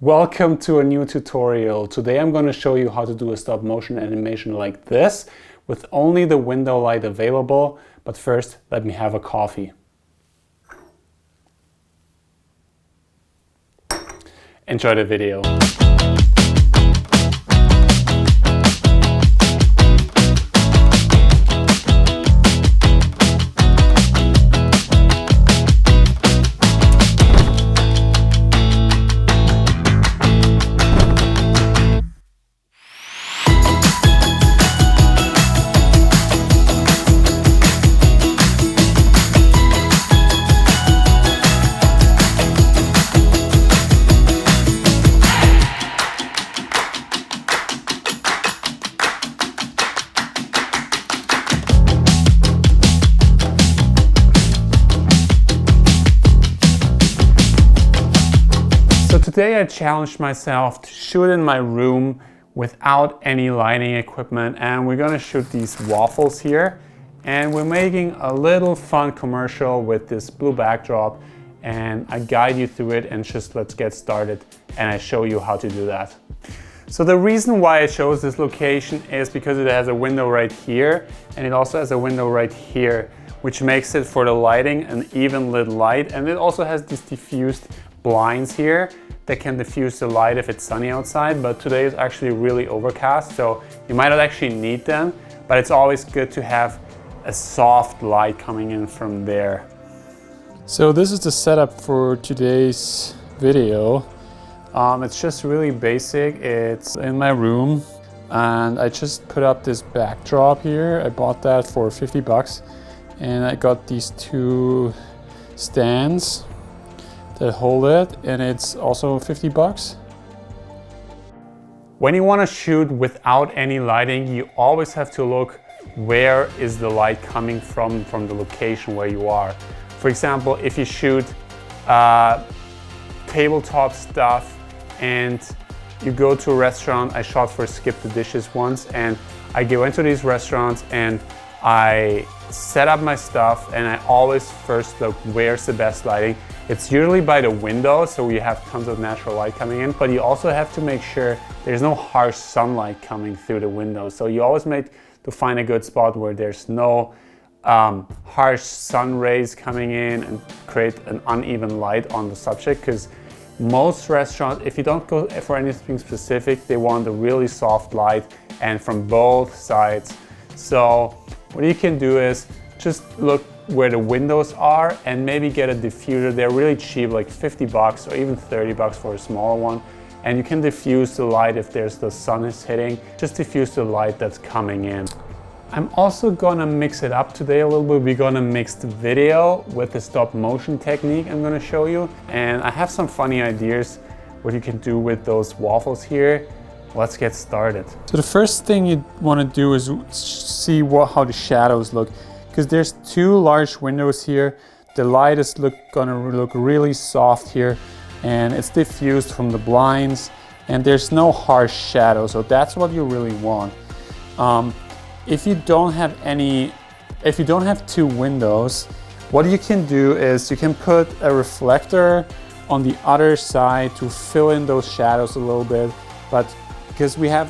Welcome to a new tutorial. Today I'm going to show you how to do a stop motion animation like this with only the window light available. But first, let me have a coffee. Enjoy the video. So today I challenged myself to shoot in my room without any lighting equipment, and we're gonna shoot these waffles here, and we're making a little fun commercial with this blue backdrop, and I guide you through it, and just let's get started and I show you how to do that. So the reason why I chose this location is because it has a window right here, and it also has a window right here, which makes it for the lighting an even lit light, and it also has these diffused blinds here that can diffuse the light if it's sunny outside, but today is actually really overcast, so you might not actually need them, but it's always good to have a soft light coming in from there. So this is the setup for today's video. It's just really basic. It's in my room, and I just put up this backdrop here. I bought that for 50 bucks, and I got these two stands that hold it, and it's also 50 bucks. When you want to shoot without any lighting, you always have to look where is the light coming from the location where you are. For example, if you shoot tabletop stuff and you go to a restaurant, I shot for Skip the Dishes once, and I go into these restaurants and I set up my stuff, and I always first look where's the best lighting. It's usually by the window, so you have tons of natural light coming in, but you also have to make sure there's no harsh sunlight coming through the window. So you always make to find a good spot where there's no harsh sun rays coming in and create an uneven light on the subject, because most restaurants, if you don't go for anything specific, they want a really soft light and from both sides. So what you can do is just look where the windows are and maybe get a diffuser. They're really cheap, like 50 bucks or even 30 bucks for a smaller one. And you can diffuse the light if the sun is hitting. Just diffuse the light that's coming in. I'm also gonna mix it up today a little bit. We're gonna mix the video with the stop motion technique I'm gonna show you. And I have some funny ideas what you can do with those waffles here. Let's get started. So the first thing you want to do is see how the shadows look, because there's two large windows here. The light is gonna look really soft here, and it's diffused from the blinds, and there's no harsh shadow, so that's what you really want. If you don't have two windows, what you can do is you can put a reflector on the other side to fill in those shadows a little bit, but because we have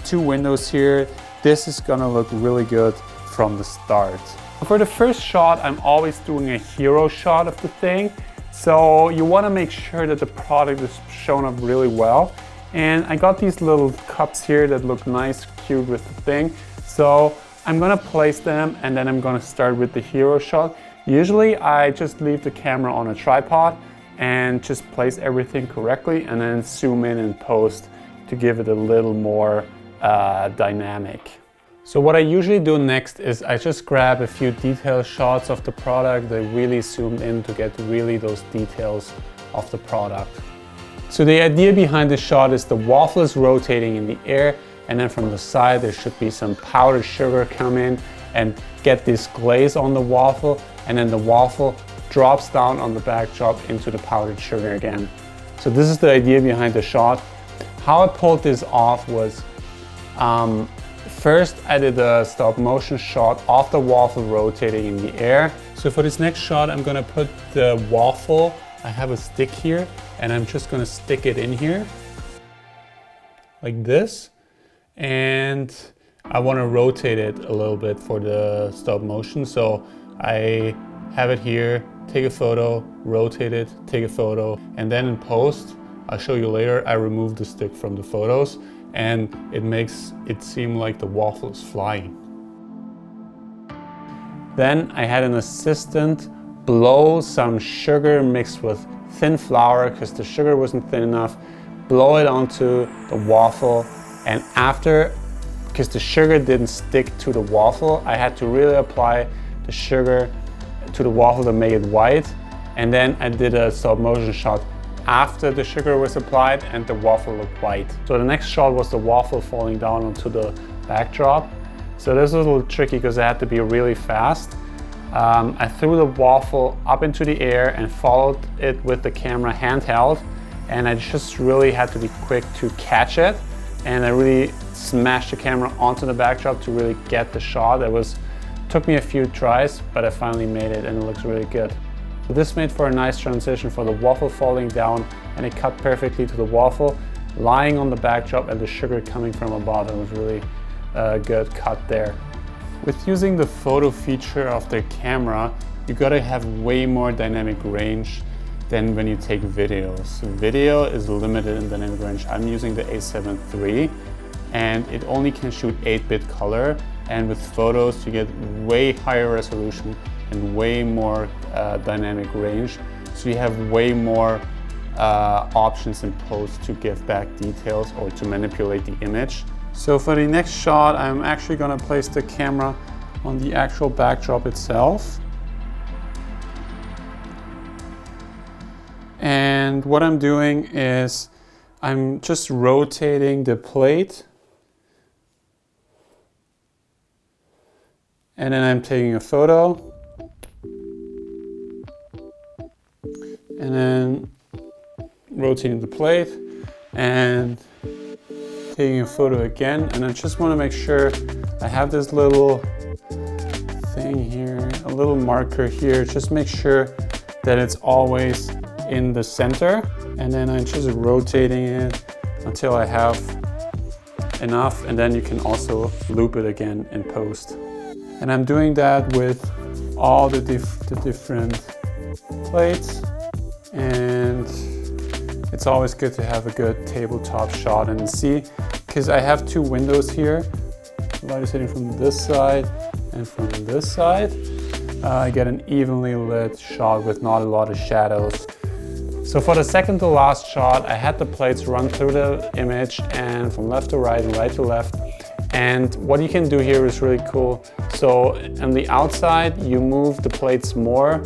two windows here, this is gonna look really good from the start. For the first shot, I'm always doing a hero shot of the thing. So you wanna make sure that the product is shown up really well. And I got these little cups here that look nice, cute with the thing. So I'm gonna place them, and then I'm gonna start with the hero shot. Usually I just leave the camera on a tripod and just place everything correctly, and then zoom in and post to give it a little more dynamic. So what I usually do next is I just grab a few detail shots of the product. I really zoomed in to get really those details of the product. So the idea behind this shot is the waffle is rotating in the air, and then from the side there should be some powdered sugar come in and get this glaze on the waffle, and then the waffle drops down on the backdrop into the powdered sugar again. So this is the idea behind the shot. How I pulled this off was, first I did a stop motion shot of the waffle rotating in the air. So for this next shot, I'm gonna put the waffle, I have a stick here, and I'm just gonna stick it in here like this, and I want to rotate it a little bit for the stop motion. So I have it here, take a photo, rotate it, take a photo, and then in post, I'll show you later, I remove the stick from the photos, and it makes it seem like the waffle is flying. Then I had an assistant blow some sugar mixed with thin flour, because the sugar wasn't thin enough, blow it onto the waffle, and after, because the sugar didn't stick to the waffle, I had to really apply the sugar to the waffle to make it white, and then I did a stop motion shot after the sugar was applied and the waffle looked white. So the next shot was the waffle falling down onto the backdrop. So this was a little tricky because I had to be really fast. I threw the waffle up into the air and followed it with the camera handheld, and I just really had to be quick to catch it, and I really smashed the camera onto the backdrop to really get the shot. Took me a few tries, but I finally made it and it looks really good. This made for a nice transition for the waffle falling down, and it cut perfectly to the waffle lying on the backdrop and the sugar coming from above. It was really a good cut there. With using the photo feature of the camera, you gotta have way more dynamic range than when you take videos. Video is limited in dynamic range. I'm using the A7 III, and it only can shoot 8-bit color, and with photos you get way higher resolution and way more dynamic range. So you have way more options in post to give back details or to manipulate the image. So for the next shot, I'm actually gonna place the camera on the actual backdrop itself. And what I'm doing is I'm just rotating the plate, and then I'm taking a photo, and then rotating the plate and taking a photo again. And I just want to make sure I have this little thing here, a little marker here, just make sure that it's always in the center, and then I'm just rotating it until I have enough, and then you can also loop it again in post. And I'm doing that with all the different plates, and it's always good to have a good tabletop shot and see, because I have two windows here. The light is hitting from this side and from this side. I get an evenly lit shot with not a lot of shadows. So for the second to last shot, I had the plates run through the image and from left to right and right to left. And what you can do here is really cool. So on the outside, you move the plates more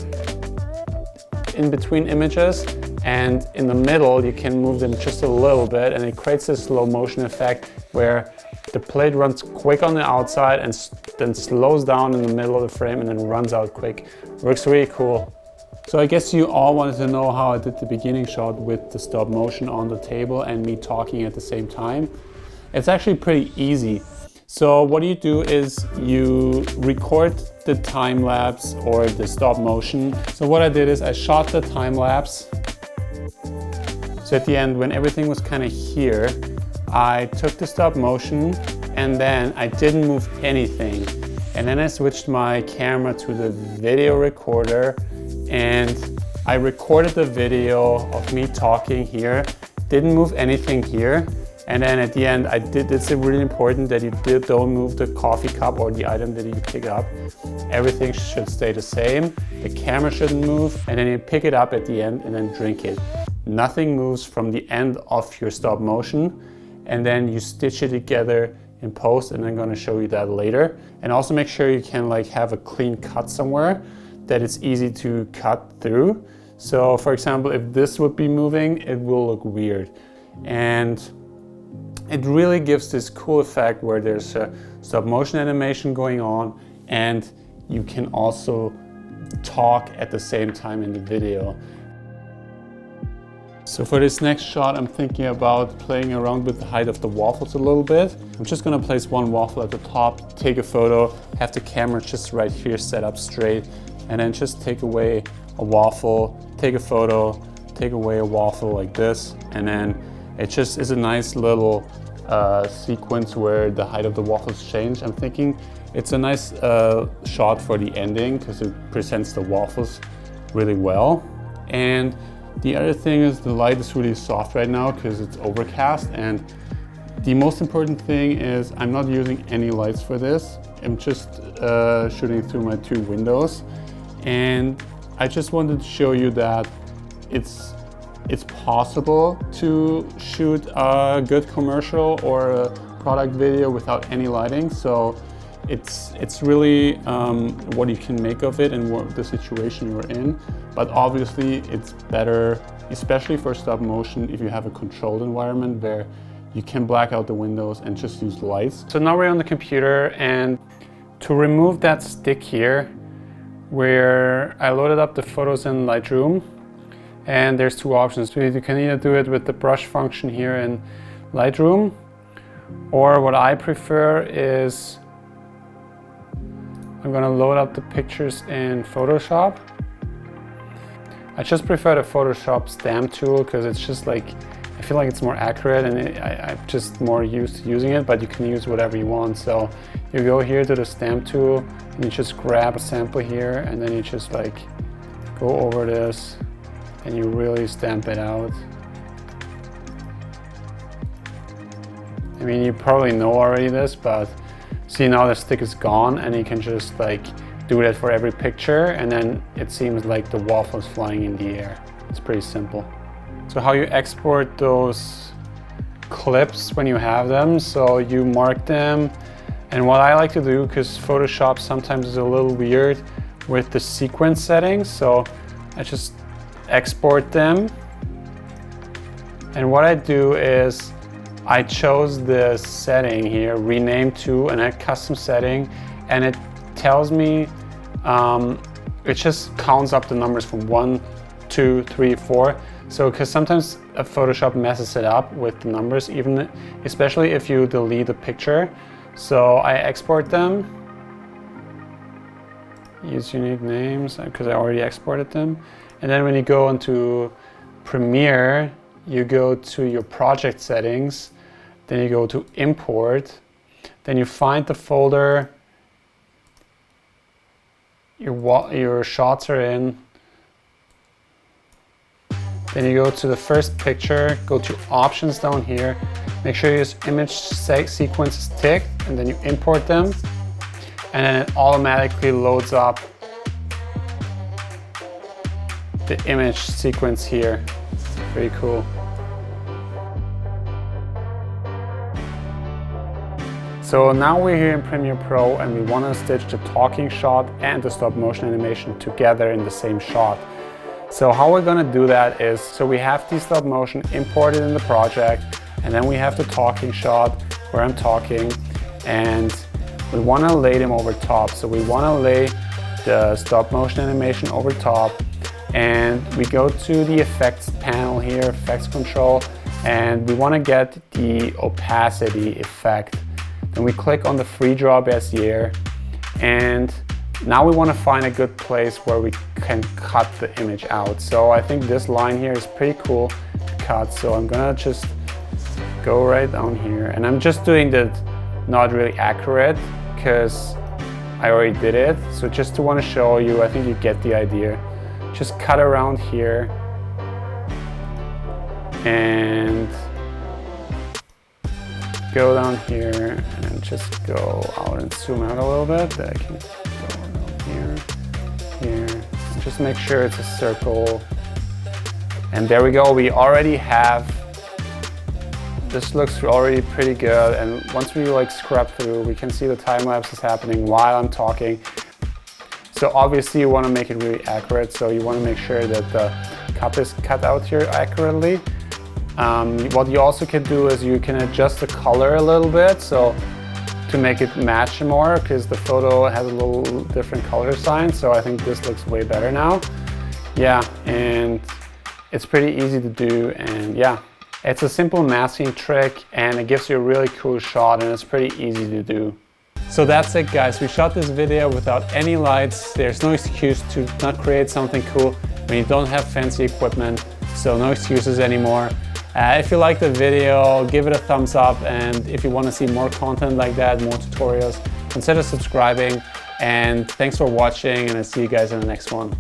in between images, and in the middle, you can move them just a little bit, and it creates this slow motion effect where the plate runs quick on the outside and then slows down in the middle of the frame and then runs out quick. Works really cool. So I guess you all wanted to know how I did the beginning shot with the stop motion on the table and me talking at the same time. It's actually pretty easy. So what you do is you record the time lapse or the stop motion. So what I did is I shot the time lapse. So at the end, when everything was kind of here, I took the stop motion and then I didn't move anything. And then I switched my camera to the video recorder and I recorded the video of me talking here, didn't move anything here. And then at the end, it's really important that you don't move the coffee cup or the item that you pick up. Everything should stay the same. The camera shouldn't move. And then you pick it up at the end and then drink it. Nothing moves from the end of your stop motion. And then you stitch it together in post, and I'm gonna show you that later. And also make sure you can have a clean cut somewhere that it's easy to cut through. So for example, if this would be moving, it will look weird. And it really gives this cool effect where there's a stop motion animation going on and you can also talk at the same time in the video. So for this next shot, I'm thinking about playing around with the height of the waffles a little bit. I'm just gonna place one waffle at the top, take a photo, have the camera just right here set up straight, and then just take away a waffle, take a photo, take away a waffle like this, and then it just is a nice little sequence where the height of the waffles change. I'm thinking it's a nice shot for the ending because it presents the waffles really well. And the other thing is the light is really soft right now because it's overcast, and the most important thing is I'm not using any lights for this. I'm just shooting through my 2 windows, and I just wanted to show you that it's possible to shoot a good commercial or a product video without any lighting. So it's really what you can make of it and what the situation you're in. But obviously it's better, especially for stop motion, if you have a controlled environment where you can black out the windows and just use lights. So now we're on the computer, and to remove that stick here where I loaded up the photos in Lightroom, and there's 2 options. You can either do it with the brush function here in Lightroom, or what I prefer is I'm gonna load up the pictures in Photoshop. I just prefer the Photoshop stamp tool because it's just like, I feel like it's more accurate, and I'm just more used to using it, but you can use whatever you want. So you go here to the stamp tool and you just grab a sample here, and then you just like go over this and you really stamp it out. I mean, you probably know already this, but see, now the stick is gone, and you can just like do that for every picture, and then it seems like the waffle is flying in the air. It's pretty simple. So how you export those clips when you have them, so you mark them, and what I like to do, because Photoshop sometimes is a little weird with the sequence settings, so I just export them, and what I do is I chose this setting here, rename to, and a custom setting, and it tells me, it just counts up the numbers from 1, 2, 3, 4. So, because sometimes Photoshop messes it up with the numbers, even especially if you delete a picture. So I export them, use unique names because I already exported them, and then when you go into Premiere, you go to your project settings, then you go to import, then you find the folder your shots are in, then you go to the first picture, go to options down here, make sure your image sequence is ticked, and then you import them, and then it automatically loads up the image sequence here. Pretty cool. So now we're here in Premiere Pro, and we want to stitch the talking shot and the stop motion animation together in the same shot. So how we're going to do that is, so we have the stop motion imported in the project, and then we have the talking shot where I'm talking, and we want to lay them over top. So we want to lay the stop motion animation over top, and we go to the effects panel here, effects control, and we want to get the opacity effect. Then we click on the free draw Bezier, and now we want to find a good place where we can cut the image out. So I think this line here is pretty cool to cut. So I'm gonna just go right down here, and I'm just doing that not really accurate because I already did it. So just to want to show you, I think you get the idea. Just cut around here and go down here and just go out and zoom out a little bit. That I can go down here, here, and just make sure it's a circle. And there we go, we already have, this looks already pretty good. And once we like scrub through, we can see the time lapse is happening while I'm talking. So obviously you want to make it really accurate. So you want to make sure that the cup is cut out here accurately. What you also can do is you can adjust the color a little bit, so to make it match more, because the photo has a little different color sign. So I think this looks way better now. Yeah, and it's pretty easy to do, and yeah, it's a simple masking trick, and it gives you a really cool shot, and it's pretty easy to do. So that's it, guys. We shot this video without any lights. There's no excuse to not create something cool when you don't have fancy equipment. So no excuses anymore. If you like the video, give it a thumbs up, and if you want to see more content like that, more tutorials, consider subscribing. And thanks for watching, and I'll see you guys in the next one.